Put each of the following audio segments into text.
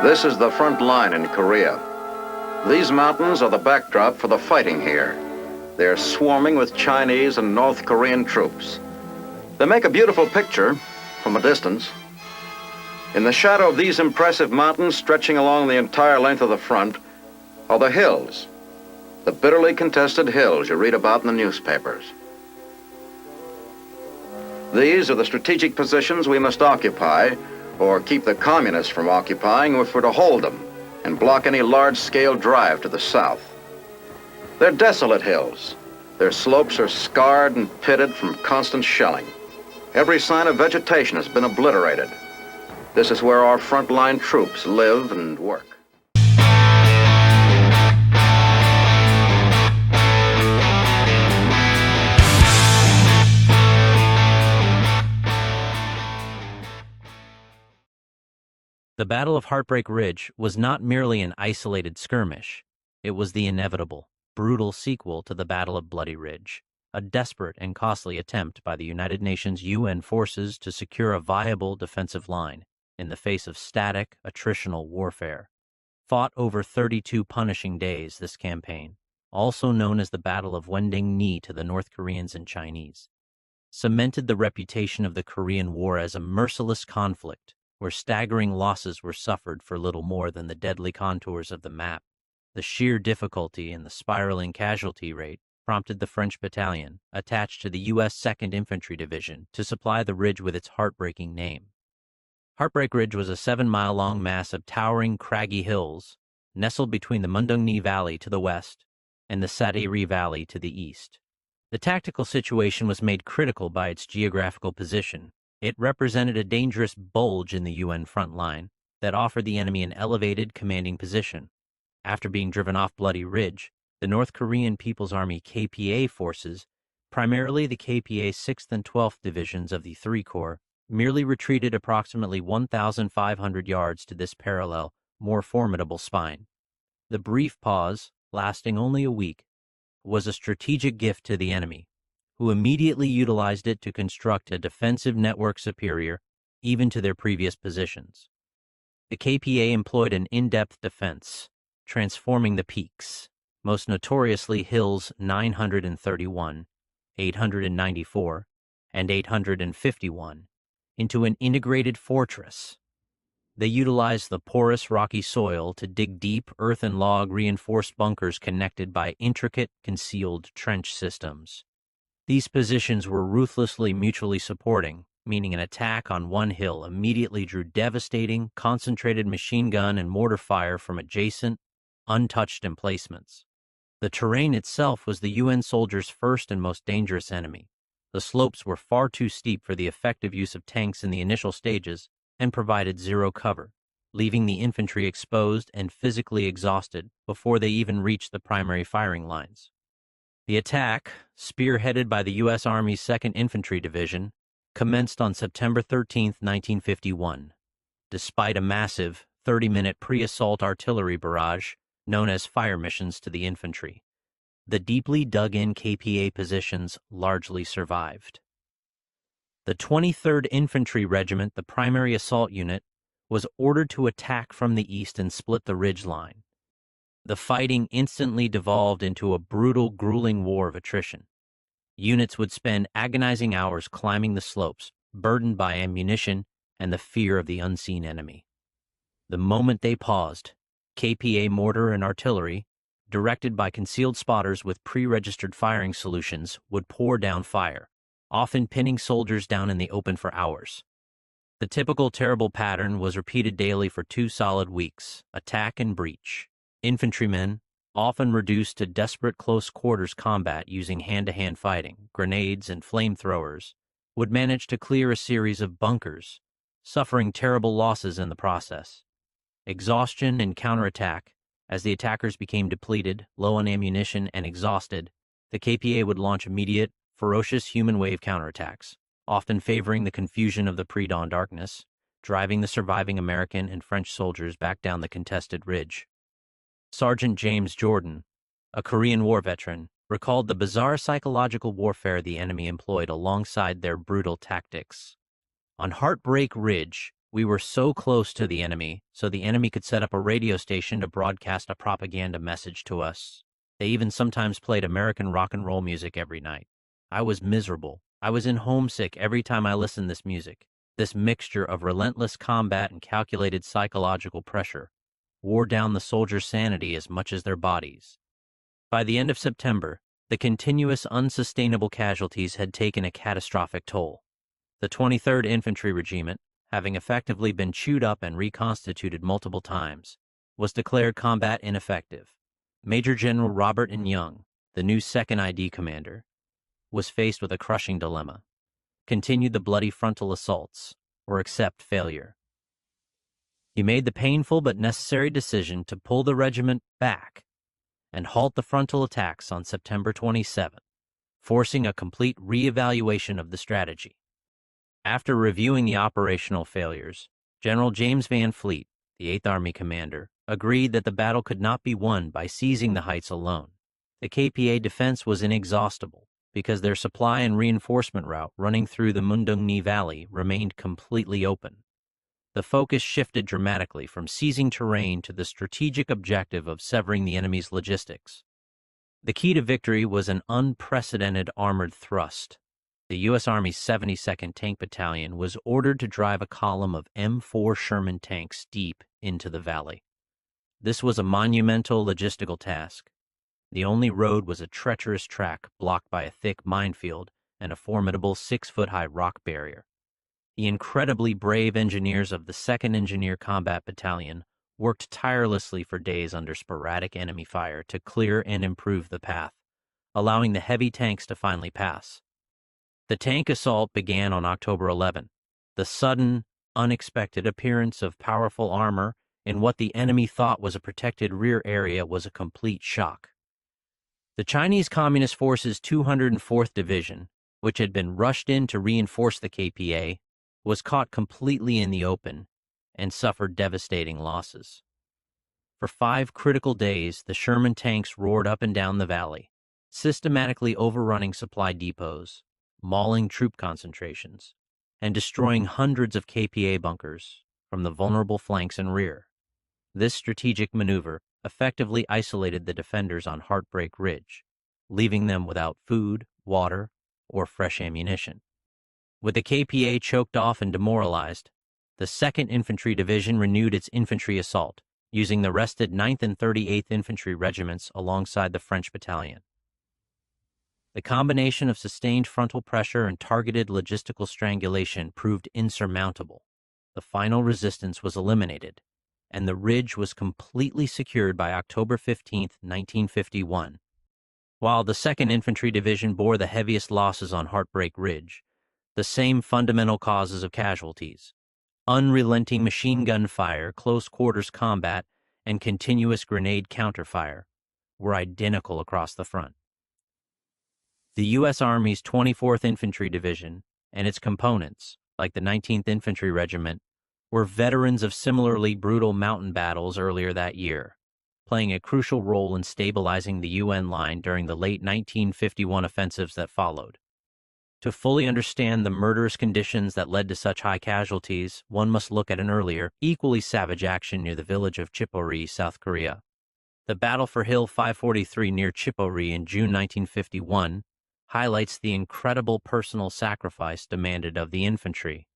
This is the front line in Korea. These mountains are the backdrop for the fighting here. They're swarming with Chinese and North Korean troops. They make a beautiful picture from a distance. In the shadow of these impressive mountains stretching along the entire length of the front are the hills, the bitterly contested hills you read about in the newspapers. These are the strategic positions we must occupy, or keep the communists from occupying if we're to hold them and block any large-scale drive to the south. They're desolate hills. Their slopes are scarred and pitted from constant shelling. Every sign of vegetation has been obliterated. This is where our frontline troops live and work. The Battle of Heartbreak Ridge was not merely an isolated skirmish. It was the inevitable, brutal sequel to the Battle of Bloody Ridge, a desperate and costly attempt by the United Nations UN forces to secure a viable defensive line in the face of static, attritional warfare. Fought over 32 punishing days, this campaign, also known as the Battle of Wending Knee to the North Koreans and Chinese, cemented the reputation of the Korean War as a merciless conflict where staggering losses were suffered for little more than the deadly contours of the map. The sheer difficulty and the spiraling casualty rate prompted the French battalion, attached to the U.S. 2nd Infantry Division, to supply the ridge with its heartbreaking name. Heartbreak Ridge was a 7-mile-long mass of towering, craggy hills, nestled between the Mundungni Valley to the west and the Sateri Valley to the east. The tactical situation was made critical by its geographical position. It represented a dangerous bulge in the UN front line that offered the enemy an elevated, commanding position. After being driven off Bloody Ridge, the North Korean People's Army KPA forces, primarily the KPA 6th and 12th Divisions of the III Corps, merely retreated approximately 1,500 yards to this parallel, more formidable spine. The brief pause, lasting only a week, was a strategic gift to the enemy, who immediately utilized it to construct a defensive network superior even to their previous positions. The KPA employed an in-depth defense, transforming the peaks, most notoriously hills 931, 894, and 851, into an integrated fortress. They utilized the porous rocky soil to dig deep earth and log reinforced bunkers connected by intricate concealed trench systems. These positions were ruthlessly mutually supporting, meaning an attack on one hill immediately drew devastating, concentrated machine gun and mortar fire from adjacent, untouched emplacements. The terrain itself was the UN soldiers' first and most dangerous enemy. The slopes were far too steep for the effective use of tanks in the initial stages and provided zero cover, leaving the infantry exposed and physically exhausted before they even reached the primary firing lines. The attack, spearheaded by the U.S. Army's 2nd Infantry Division, commenced on September 13, 1951, despite a massive 30-minute pre-assault artillery barrage known as fire missions to the infantry. The deeply dug-in KPA positions largely survived. The 23rd Infantry Regiment, the primary assault unit, was ordered to attack from the east and split the ridge line. The fighting instantly devolved into a brutal, grueling war of attrition. Units would spend agonizing hours climbing the slopes, burdened by ammunition and the fear of the unseen enemy. The moment they paused, KPA mortar and artillery, directed by concealed spotters with pre-registered firing solutions, would pour down fire, often pinning soldiers down in the open for hours. The typical terrible pattern was repeated daily for 2 solid weeks, attack and breach. Infantrymen, often reduced to desperate close-quarters combat using hand-to-hand fighting, grenades, and flamethrowers, would manage to clear a series of bunkers, suffering terrible losses in the process. Exhaustion and counterattack. As the attackers became depleted, low on ammunition, and exhausted, the KPA would launch immediate, ferocious human wave counterattacks, often favoring the confusion of the pre-dawn darkness, driving the surviving American and French soldiers back down the contested ridge. Sergeant James Jordan, a Korean War veteran, recalled the bizarre psychological warfare the enemy employed alongside their brutal tactics. On Heartbreak Ridge, We were so close to the enemy, so the enemy could set up a radio station to broadcast a propaganda message to us. They even sometimes played American rock and roll music every night. I was miserable. I was in homesick every time I listened to this music. This mixture of relentless combat and calculated psychological pressure wore down the soldiers' sanity as much as their bodies. By the end of September, the continuous unsustainable casualties had taken a catastrophic toll. The 23rd Infantry Regiment, having effectively been chewed up and reconstituted multiple times, was declared combat ineffective. Major General Robert N. Young, the new 2nd ID commander, was faced with a crushing dilemma: continue the bloody frontal assaults or accept failure. He made the painful but necessary decision to pull the regiment back and halt the frontal attacks on September 27, forcing a complete reevaluation of the strategy. After reviewing the operational failures, General James Van Fleet, the 8th Army commander, agreed that the battle could not be won by seizing the heights alone. The KPA defense was inexhaustible because their supply and reinforcement route running through the Mundungni Valley remained completely open. The focus shifted dramatically from seizing terrain to the strategic objective of severing the enemy's logistics. The key to victory was an unprecedented armored thrust. The U.S. Army's 72nd Tank Battalion was ordered to drive a column of M4 Sherman tanks deep into the valley. This was a monumental logistical task. The only road was a treacherous track blocked by a thick minefield and a formidable 6-foot-high rock barrier. The incredibly brave engineers of the 2nd Engineer Combat Battalion worked tirelessly for days under sporadic enemy fire to clear and improve the path, allowing the heavy tanks to finally pass. The tank assault began on October 11. The sudden, unexpected appearance of powerful armor in what the enemy thought was a protected rear area was a complete shock. The Chinese Communist Forces 204th Division, which had been rushed in to reinforce the KPA, was caught completely in the open and suffered devastating losses. For 5 critical days, the Sherman tanks roared up and down the valley, systematically overrunning supply depots, mauling troop concentrations, and destroying hundreds of KPA bunkers from the vulnerable flanks and rear. This strategic maneuver effectively isolated the defenders on Heartbreak Ridge, leaving them without food, water, or fresh ammunition. With the KPA choked off and demoralized, the 2nd Infantry Division renewed its infantry assault, using the rested 9th and 38th Infantry Regiments alongside the French battalion. The combination of sustained frontal pressure and targeted logistical strangulation proved insurmountable. The final resistance was eliminated, and the ridge was completely secured by October 15, 1951. While the 2nd Infantry Division bore the heaviest losses on Heartbreak Ridge, the same fundamental causes of casualties, unrelenting machine gun fire, close quarters combat, and continuous grenade counterfire, were identical across the front. The U.S. Army's 24th Infantry Division and its components, like the 19th Infantry Regiment, were veterans of similarly brutal mountain battles earlier that year, playing a crucial role in stabilizing the UN line during the late 1951 offensives that followed. To fully understand the murderous conditions that led to such high casualties, one must look at an earlier, equally savage action near the village of Chipori, South Korea. The battle for Hill 543 near Chipori in June 1951 highlights the incredible personal sacrifice demanded of the infantry.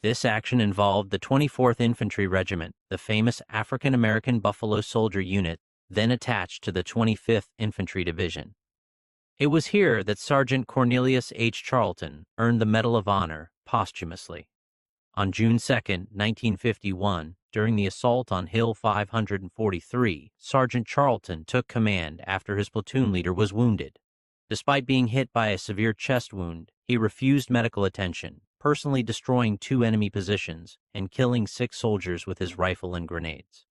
This action involved the 24th Infantry Regiment, the famous African-American Buffalo Soldier unit then attached to the 25th Infantry Division. It was here that Sergeant Cornelius H. Charlton earned the Medal of Honor posthumously. On June 2, 1951, during the assault on Hill 543, Sergeant Charlton took command after his platoon leader was wounded. Despite being hit by a severe chest wound, he refused medical attention, personally destroying 2 enemy positions and killing 6 soldiers with his rifle and grenades.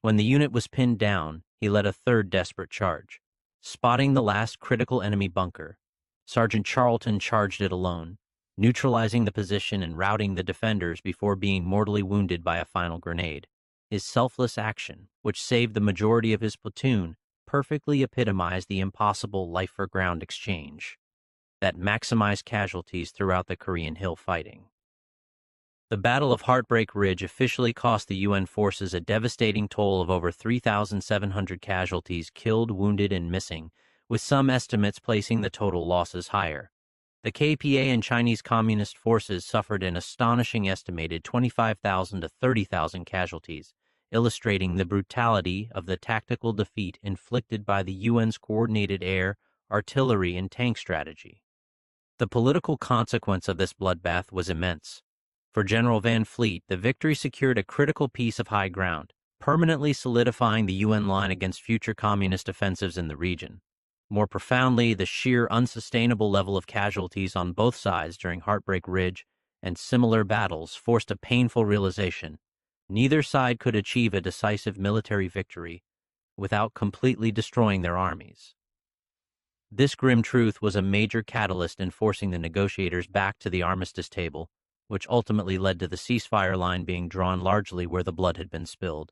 When the unit was pinned down, he led a 3rd desperate charge. Spotting the last critical enemy bunker, Sergeant Charlton charged it alone, neutralizing the position and routing the defenders before being mortally wounded by a final grenade. His selfless action, which saved the majority of his platoon, perfectly epitomized the impossible life-for-ground exchange that maximized casualties throughout the Korean Hill fighting. The Battle of Heartbreak Ridge officially cost the UN forces a devastating toll of over 3,700 casualties killed, wounded, and missing, with some estimates placing the total losses higher. The KPA and Chinese Communist forces suffered an astonishing estimated 25,000 to 30,000 casualties, illustrating the brutality of the tactical defeat inflicted by the UN's coordinated air, artillery, and tank strategy. The political consequence of this bloodbath was immense. For General Van Fleet, the victory secured a critical piece of high ground, permanently solidifying the UN line against future communist offensives in the region. More profoundly, the sheer unsustainable level of casualties on both sides during Heartbreak Ridge and similar battles forced a painful realization. Neither side could achieve a decisive military victory without completely destroying their armies. This grim truth was a major catalyst in forcing the negotiators back to the armistice table, which ultimately led to the ceasefire line being drawn largely where the blood had been spilled.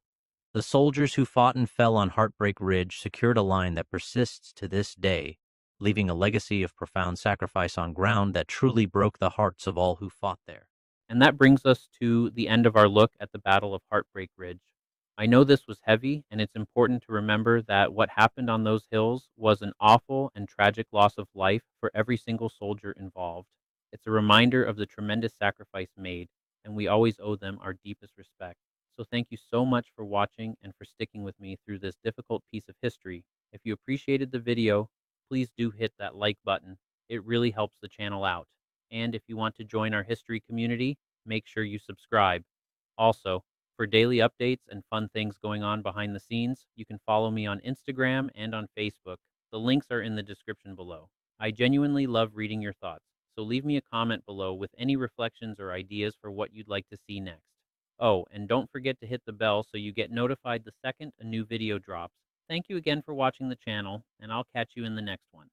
The soldiers who fought and fell on Heartbreak Ridge secured a line that persists to this day, leaving a legacy of profound sacrifice on ground that truly broke the hearts of all who fought there. And that brings us to the end of our look at the Battle of Heartbreak Ridge. I know this was heavy, and it's important to remember that what happened on those hills was an awful and tragic loss of life for every single soldier involved. It's a reminder of the tremendous sacrifice made, and we always owe them our deepest respect. So thank you so much for watching and for sticking with me through this difficult piece of history. If you appreciated the video, please do hit that like button. It really helps the channel out. And if you want to join our history community, make sure you subscribe. Also, for daily updates and fun things going on behind the scenes, you can follow me on Instagram and on Facebook. The links are in the description below. I genuinely love reading your thoughts, so leave me a comment below with any reflections or ideas for what you'd like to see next. Oh, and don't forget to hit the bell so you get notified the second a new video drops. Thank you again for watching the channel, and I'll catch you in the next one.